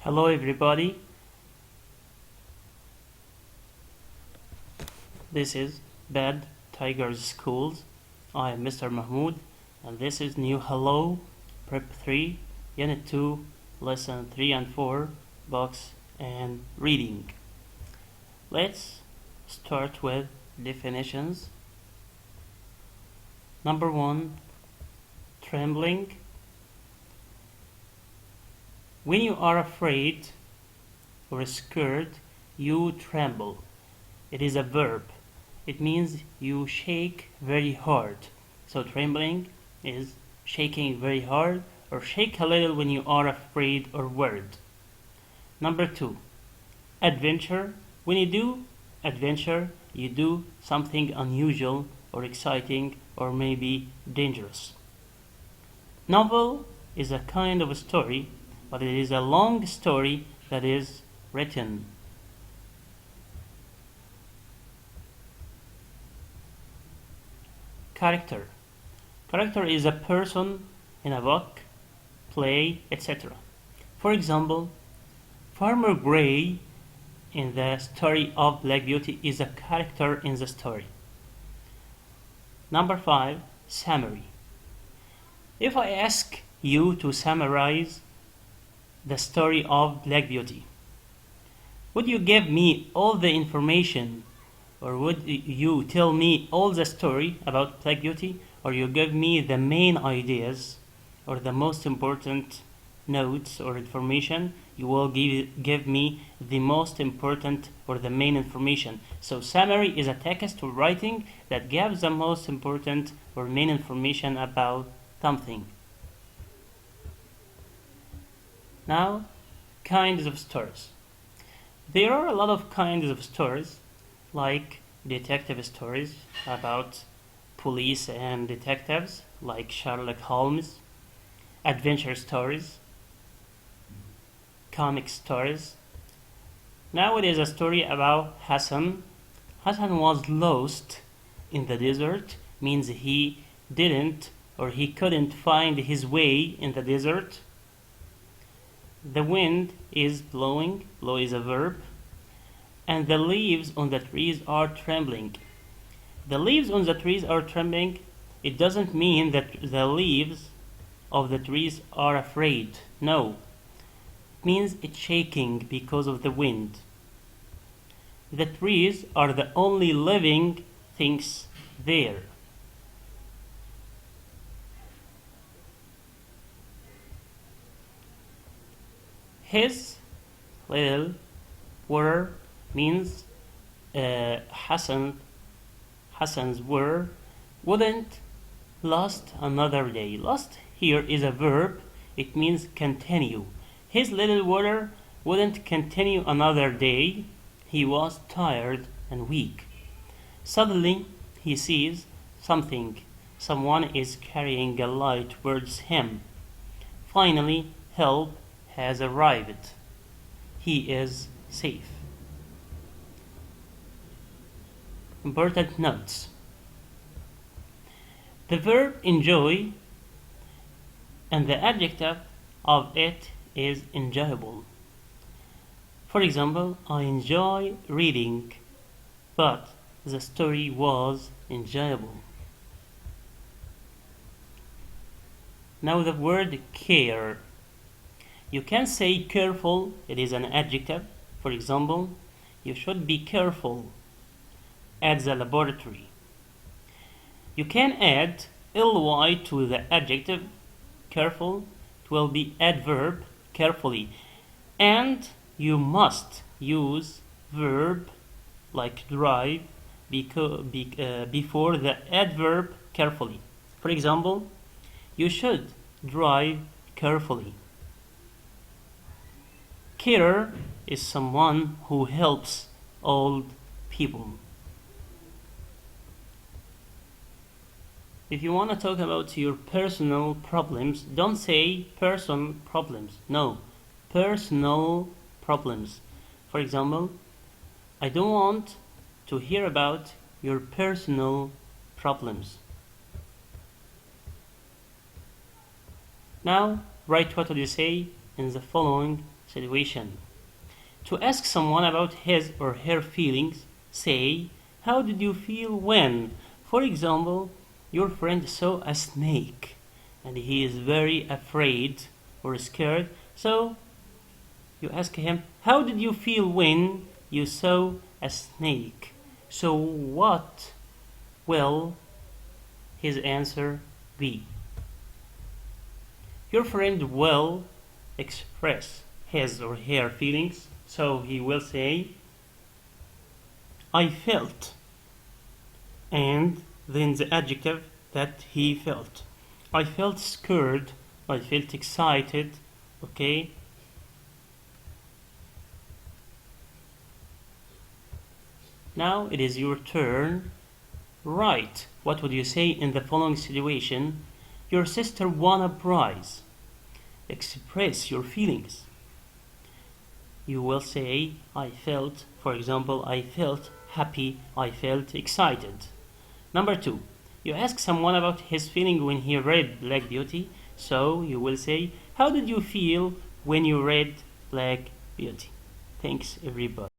Hello everybody, this is Bad Tigers Schools. I am Mr. Mahmoud and this is new Hello Prep 3 Unit 2 Lesson 3 and 4 Books and Reading. Let's start with definitions. Number 1, trembling. When you are afraid or scared, you tremble. It is a verb. It means you shake very hard. So trembling is shaking very hard or shake a little when you are afraid or worried. Number 2, adventure. When you do adventure, you do something unusual or exciting or maybe dangerous. Novel is a kind of a story, but it is a long story that is written. Character. Character is a person in a book, play, etc. For example, Farmer Gray in the story of Black Beauty is a character in the story. Number 5, summary. If I ask you to summarize the story of Black Beauty, would you give me all the information, or would you tell me all the story about Black Beauty, or you give me the main ideas or the most important notes or information? You will give me the most important or the main information. So summary is a text or writing that gives the most important or main information about something. Now, kinds of stories. There are a lot of kinds of stories, like detective stories about police and detectives, like Sherlock Holmes, adventure stories, comic stories. Now it is a story about Hassan. Hassan was lost in the desert, means he didn't or he couldn't find his way in the desert. The wind is blowing, blow is a verb, and the leaves on the trees are trembling. The leaves on the trees are trembling. It doesn't mean that the leaves of the trees are afraid. No. It means it's shaking because of the wind. The trees are the only living things there. His little water means Hassan's were wouldn't last another day. Last here is a verb. It means continue. His little water wouldn't continue another day. He was tired and weak. Suddenly he sees something. Someone is carrying a light towards him. Finally, help has arrived. He is safe. Important notes. The verb enjoy and the adjective of it is enjoyable. For example, I enjoy reading, but the story was enjoyable. Now the word care. You can say careful, it is an adjective. For example, you should be careful at the laboratory. You can add ly to the adjective careful. It will be adverb carefully. And you must use verb like drive before the adverb carefully. For example, you should drive carefully. Carer is someone who helps old people. If you want to talk about your personal problems, don't say person problems. No, personal problems. For example, I don't want to hear about your personal problems. Now, write what would you say in the following situation. To ask someone about his or her feelings, say, how did you feel when? For example, your friend saw a snake and he is very afraid or scared. So you ask him, how did you feel when you saw a snake? So what will his answer be? Your friend will express his or her feelings. So he will say, I felt, and then the adjective that he felt. I felt scared, I felt excited, okay? Now it is your turn. Right. What would you say in the following situation? Your sister won a prize. Express your feelings. You will say, I felt, for example, I felt happy, I felt excited. Number 2, you ask someone about his feeling when he read Black Beauty. So you will say, how did you feel when you read Black Beauty? Thanks, everybody.